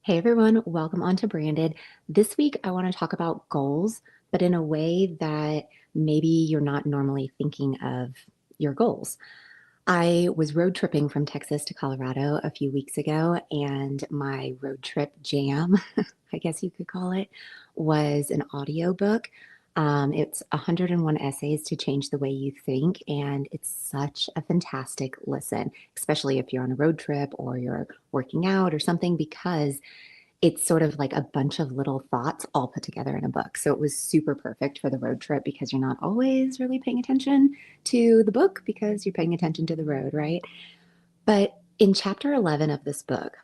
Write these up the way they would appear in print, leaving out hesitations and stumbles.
Hey everyone, welcome on to Branded. This week I want to talk about goals, but in a way that maybe you're not normally thinking of your goals. I was road tripping from Texas to Colorado a few weeks ago, and my road trip jam, I guess you could call it, was an audiobook. It's 101 essays to change the way you think, and it's such a fantastic listen, especially if you're on a road trip or you're working out or something, because it's sort of like a bunch of little thoughts all put together in a book. So it was super perfect for the road trip because you're not always really paying attention to the book because you're paying attention to the road, right? But in chapter 11 of this book,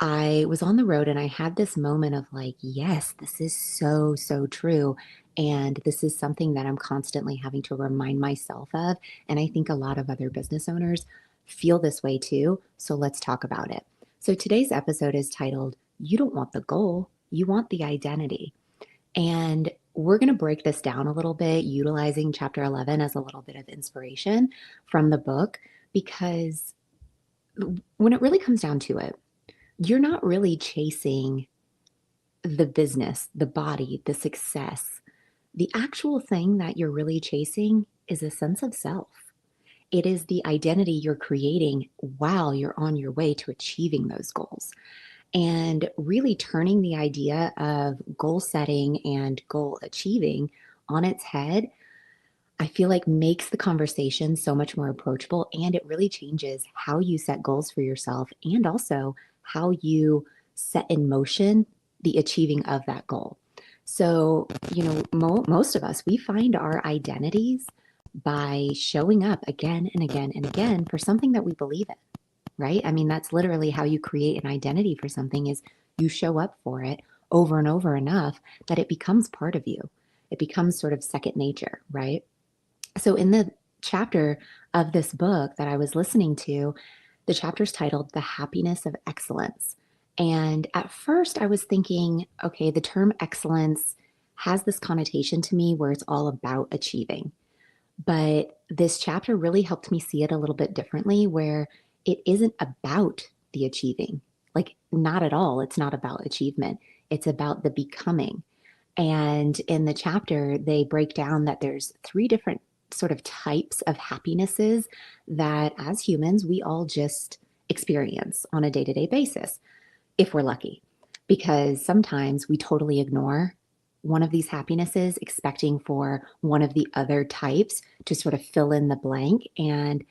I was on the road and I had this moment of like, yes, this is so, so true. And this is something that I'm constantly having to remind myself of. And I think a lot of other business owners feel this way too. So let's talk about it. So today's episode is titled, You Don't Want the Goal, You Want the Identity. And we're going to break this down a little bit, utilizing chapter 11 as a little bit of inspiration from the book, because when it really comes down to it, you're not really chasing the business, the body, the success. The actual thing that you're really chasing is a sense of self. It is the identity you're creating while you're on your way to achieving those goals. And really turning the idea of goal setting and goal achieving on its head, I feel like makes the conversation so much more approachable, and it really changes how you set goals for yourself and also how you set in motion the achieving of that goal. So, most of us, we find our identities by showing up again and again and again for something that we believe in, right? I mean, that's literally how you create an identity for something is you show up for it over and over enough that it becomes part of you. It becomes sort of second nature, right? So, in the chapter of this book that I was listening to, the chapter's titled The Happiness of Excellence. And at first, I was thinking, okay, the term excellence has this connotation to me where it's all about achieving. But this chapter really helped me see it a little bit differently, where it isn't about the achieving. Like, not at all. It's not about achievement, it's about the becoming. And in the chapter, they break down that there's three different sort of types of happinesses that as humans, we all just experience on a day to day basis, if we're lucky. Because sometimes we totally ignore one of these happinesses, expecting for one of the other types to sort of fill in the blank. And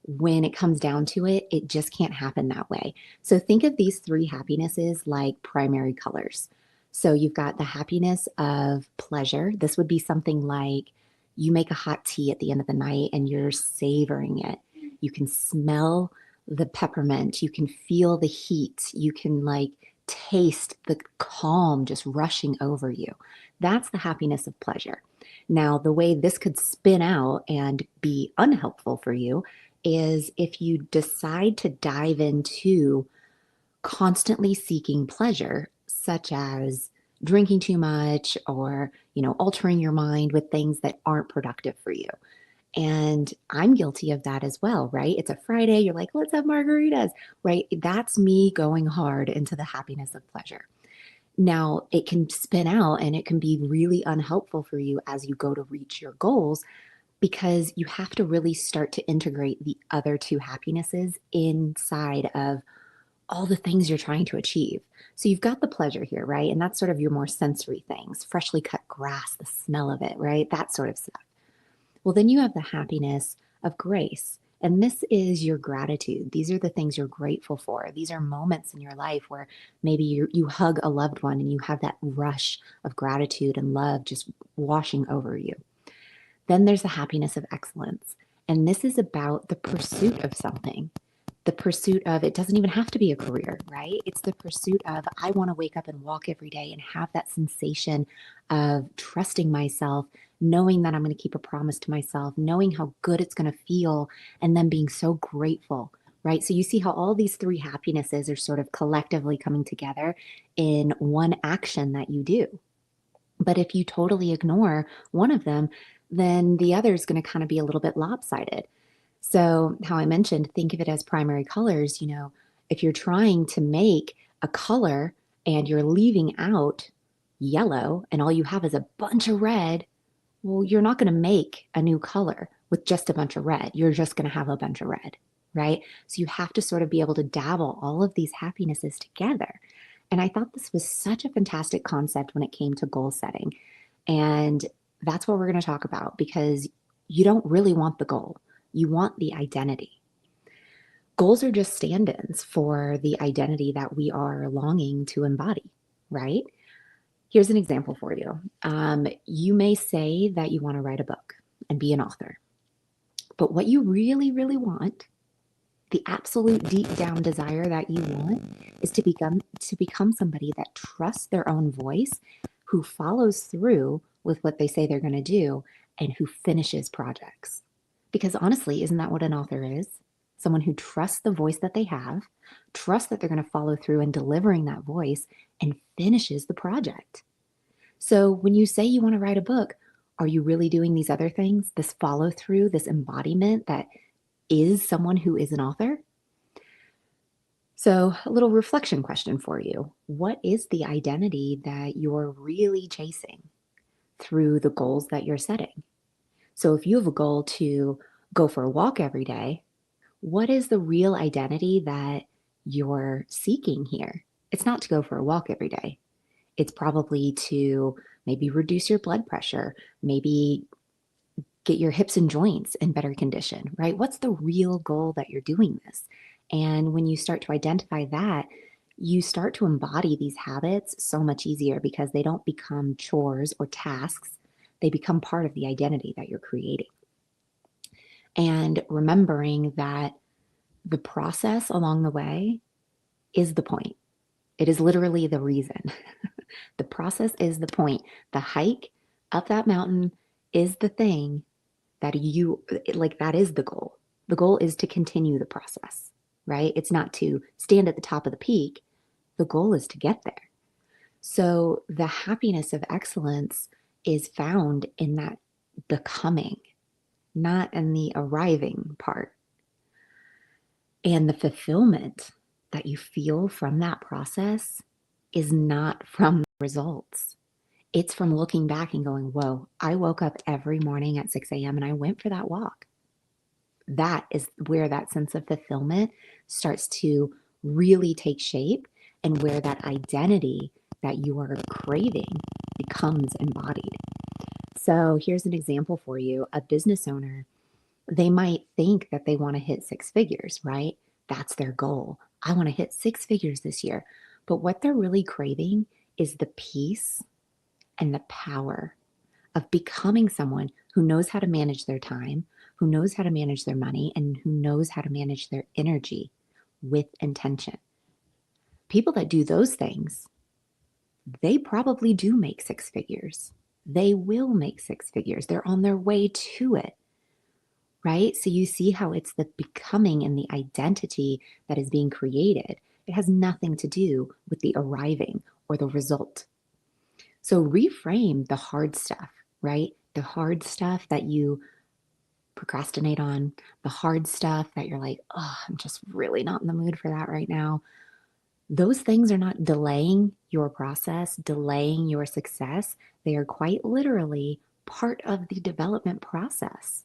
when it comes down to it, it just can't happen that way. So think of these three happinesses like primary colors. So you've got the happiness of pleasure. This would be something like you make a hot tea at the end of the night and you're savoring it. You can smell the peppermint, you can feel the heat, you can like taste the calm just rushing over you. That's the happiness of pleasure. Now, the way this could spin out and be unhelpful for you is if you decide to dive into constantly seeking pleasure, such as drinking too much or, altering your mind with things that aren't productive for you. And I'm guilty of that as well, right? It's a Friday, you're like, let's have margaritas, right? That's me going hard into the happiness of pleasure. Now, it can spin out and it can be really unhelpful for you as you go to reach your goals because you have to really start to integrate the other two happinesses inside of all the things you're trying to achieve. So you've got the pleasure here, right? And that's sort of your more sensory things, freshly cut grass, the smell of it, right? That sort of stuff. Well, then you have the happiness of grace. And this is your gratitude. These are the things you're grateful for. These are moments in your life where maybe you hug a loved one and you have that rush of gratitude and love just washing over you. Then there's the happiness of excellence. And this is about the pursuit of something. The pursuit of, it doesn't even have to be a career, right? It's the pursuit of, I want to wake up and walk every day and have that sensation of trusting myself, knowing that I'm going to keep a promise to myself, knowing how good it's going to feel, and then being so grateful, right? So you see how all these three happinesses are sort of collectively coming together in one action that you do. But if you totally ignore one of them, then the other is going to kind of be a little bit lopsided. So, how I mentioned, think of it as primary colors. If you're trying to make a color and you're leaving out yellow and all you have is a bunch of red, well, you're not going to make a new color with just a bunch of red. You're just going to have a bunch of red, right? So you have to sort of be able to dabble all of these happinesses together. And I thought this was such a fantastic concept when it came to goal setting. And that's what we're going to talk about because you don't really want the goal, you want the identity. Goals are just stand ins for the identity that we are longing to embody, right? Here's an example for you. You may say that you want to write a book and be an author, but what you really, really want, the absolute deep down desire that you want, is to become somebody that trusts their own voice, who follows through with what they say they're going to do, and who finishes projects. Because honestly, isn't that what an author is? Someone who trusts the voice that they have, trusts that they're going to follow through in delivering that voice, and finishes the project. So when you say you want to write a book, are you really doing these other things? This follow through, this embodiment that is someone who is an author? So, a little reflection question for you. What is the identity that you're really chasing through the goals that you're setting? So, if you have a goal to go for a walk every day, what is the real identity that you're seeking here? It's not to go for a walk every day. It's probably to maybe reduce your blood pressure, maybe get your hips and joints in better condition, right? What's the real goal that you're doing this? And when you start to identify that, you start to embody these habits so much easier because they don't become chores or tasks. They become part of the identity that you're creating. And remembering that the process along the way is the point. It is literally the reason. The process is the point. The hike up that mountain is the thing that you like, that is the goal. The goal is to continue the process, right? It's not to stand at the top of the peak. The goal is to get there. So the happiness of excellence is found in that becoming, not in the arriving part. And the fulfillment that you feel from that process is not from the results. It's from looking back and going, whoa, I woke up every morning at 6 a.m. and I went for that walk. That is where that sense of fulfillment starts to really take shape and where that identity that you are craving becomes embodied. So here's an example for you. A business owner, they might think that they want to hit six figures, right? That's their goal. I want to hit six figures this year. But what they're really craving is the peace and the power of becoming someone who knows how to manage their time, who knows how to manage their money, and who knows how to manage their energy with intention. People that do those things, they probably do make six figures. They will make six figures. They're on their way to it, right? So you see how it's the becoming and the identity that is being created. It has nothing to do with the arriving or the result. So reframe the hard stuff, right? The hard stuff that you procrastinate on, the hard stuff that you're like, oh, I'm just really not in the mood for that right now. Those things are not delaying your process, delaying your success. They are quite literally part of the development process.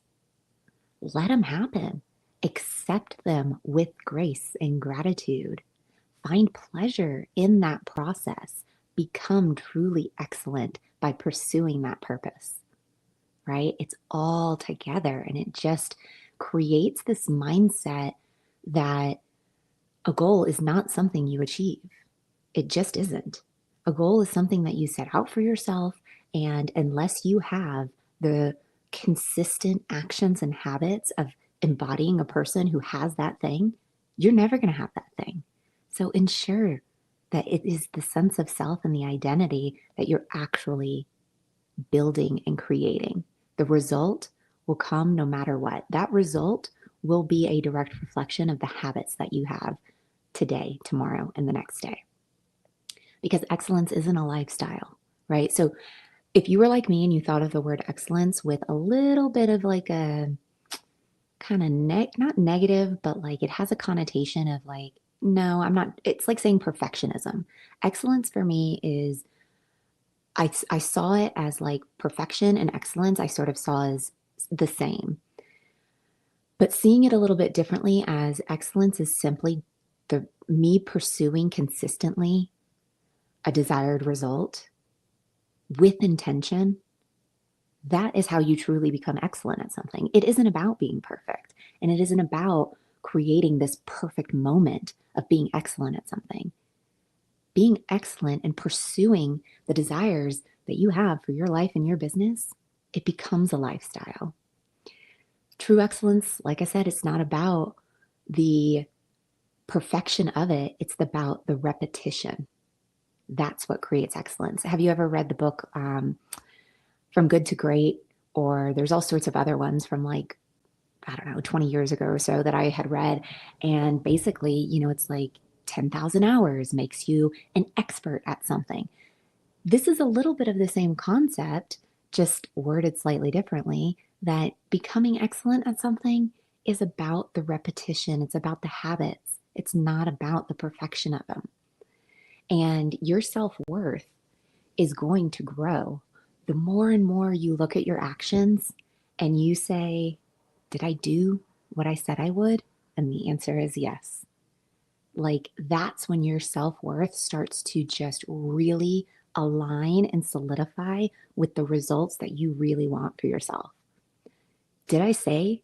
Let them happen. Accept them with grace and gratitude. Find pleasure in that process. Become truly excellent by pursuing that purpose, right? It's all together and it just creates this mindset that a goal is not something you achieve. It just isn't. A goal is something that you set out for yourself. And unless you have the consistent actions and habits of embodying a person who has that thing, you're never going to have that thing. So ensure that it is the sense of self and the identity that you're actually building and creating. The result will come no matter what. That result will be a direct reflection of the habits that you have today, tomorrow, and the next day. Because excellence isn't a lifestyle, right? So if you were like me and you thought of the word excellence with a little bit of like a kind of not negative, but like it has a connotation of like No, I'm not. It's like saying perfectionism. Excellence for me is, I saw it as like perfection and excellence, I sort of saw as the same. But seeing it a little bit differently as excellence is simply the me pursuing consistently a desired result with intention, that is how you truly become excellent at something. It isn't about being perfect, and it isn't about creating this perfect moment of being excellent at something. Being excellent and pursuing the desires that you have for your life and your business, it becomes a lifestyle. True excellence, like I said, it's not about the perfection of it, it's about the repetition. That's what creates excellence. Have you ever read the book From Good to Great? Or there's all sorts of other ones from like, I don't know, 20 years ago or so that I had read. And basically, it's like 10,000 hours makes you an expert at something. This is a little bit of the same concept, just worded slightly differently, that becoming excellent at something is about the repetition, it's about the habits, it's not about the perfection of them. And your self worth is going to grow the more and more you look at your actions and you say, did I do what I said I would? And the answer is yes. Like that's when your self worth starts to just really align and solidify with the results that you really want for yourself. Did I say,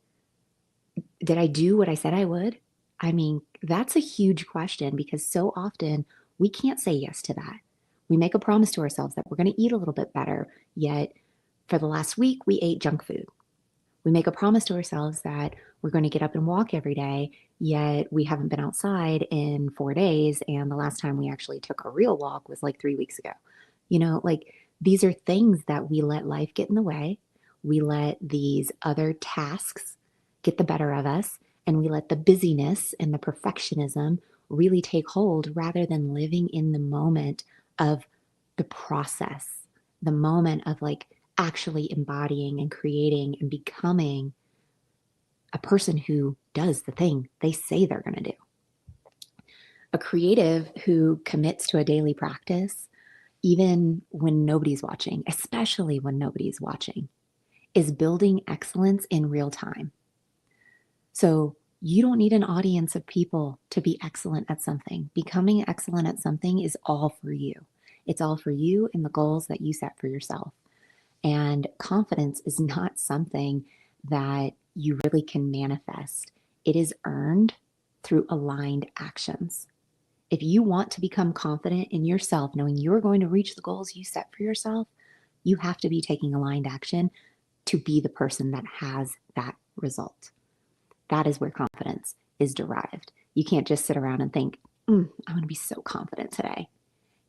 did I do what I said I would? I mean, that's a huge question because so often we can't say yes to that. We make a promise to ourselves that we're going to eat a little bit better, yet for the last week we ate junk food. We make a promise to ourselves that we're going to get up and walk every day, yet we haven't been outside in 4 days. And the last time we actually took a real walk was like 3 weeks ago. Like these are things that we let life get in the way. We let these other tasks get the better of us, and we let the busyness and the perfectionism really take hold rather than living in the moment of the process, the moment of like actually embodying and creating and becoming a person who does the thing they say they're going to do. A creative who commits to a daily practice, even when nobody's watching, especially when nobody's watching, is building excellence in real time. So you don't need an audience of people to be excellent at something. Becoming excellent at something is all for you. It's all for you and the goals that you set for yourself. And confidence is not something that you really can manifest. It is earned through aligned actions. If you want to become confident in yourself, knowing you're going to reach the goals you set for yourself, you have to be taking aligned action to be the person that has that result. That is where confidence is derived. You can't just sit around and think, I'm going to be so confident today.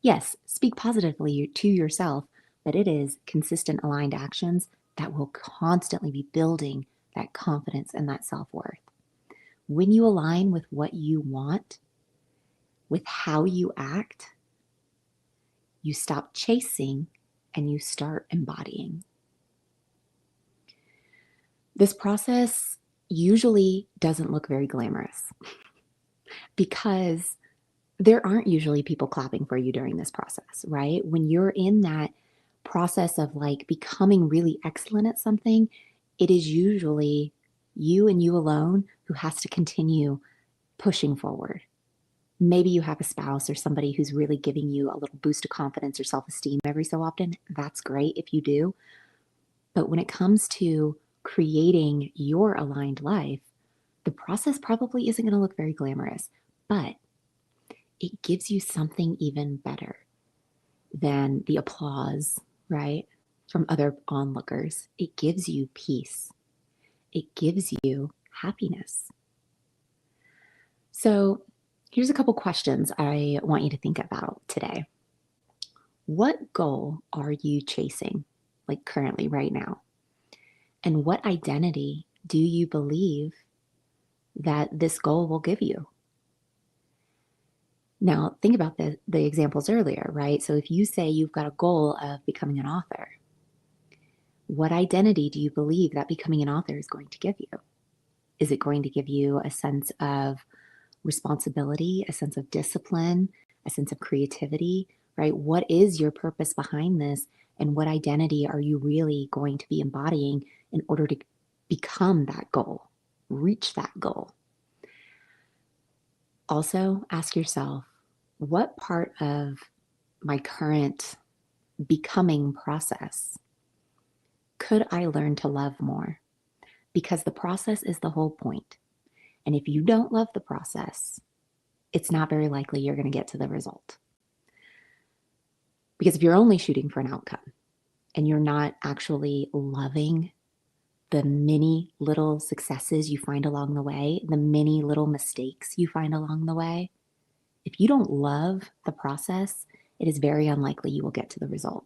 Yes, speak positively to yourself, but it is consistent aligned actions that will constantly be building that confidence and that self-worth. When you align with what you want, with how you act, you stop chasing and you start embodying. This process usually doesn't look very glamorous because there aren't usually people clapping for you during this process, right? When you're in that process of like becoming really excellent at something, it is usually you and you alone who has to continue pushing forward. Maybe you have a spouse or somebody who's really giving you a little boost of confidence or self-esteem every so often. That's great if you do. But when it comes to creating your aligned life, the process probably isn't going to look very glamorous, but it gives you something even better than the applause, right, from other onlookers. It gives you peace. It gives you happiness. So here's a couple questions I want you to think about today. What goal are you chasing, like currently, right now? And what identity do you believe that this goal will give you? Now, think about the examples earlier, right? So if you say you've got a goal of becoming an author, what identity do you believe that becoming an author is going to give you? Is it going to give you a sense of responsibility, a sense of discipline, a sense of creativity, right? What is your purpose behind this? And what identity are you really going to be embodying in order to become that goal, reach that goal? Also, ask yourself, what part of my current becoming process could I learn to love more? Because the process is the whole point. And if you don't love the process, it's not very likely you're going to get to the result. Because if you're only shooting for an outcome and you're not actually loving the many little successes you find along the way, the many little mistakes you find along the way, if you don't love the process, it is very unlikely you will get to the result.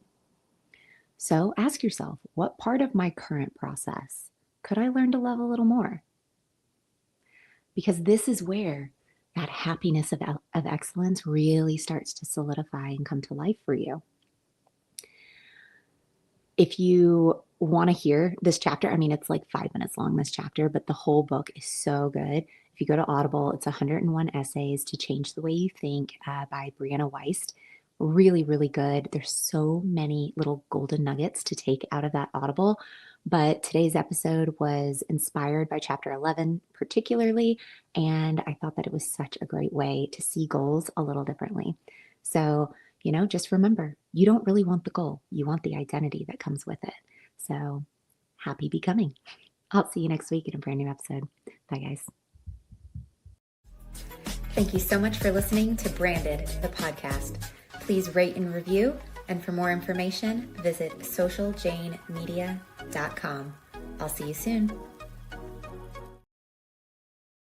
So ask yourself, what part of my current process could I learn to love a little more? Because this is where that happiness of excellence really starts to solidify and come to life for you. If you want to hear this chapter, I mean, it's like 5 minutes long, this chapter, but the whole book is so good. If you go to Audible, it's 101 Essays to Change the Way You Think by Brianna Wiest. Really, really good. There's so many little golden nuggets to take out of that Audible. But today's episode was inspired by chapter 11 particularly, and I thought that it was such a great way to see goals a little differently. So, just remember, you don't really want the goal. You want the identity that comes with it. So happy becoming. I'll see you next week in a brand new episode. Bye, guys. Thank you so much for listening to Branded, the podcast. Please rate and review. And for more information, visit socialjanemedia.com. I'll see you soon.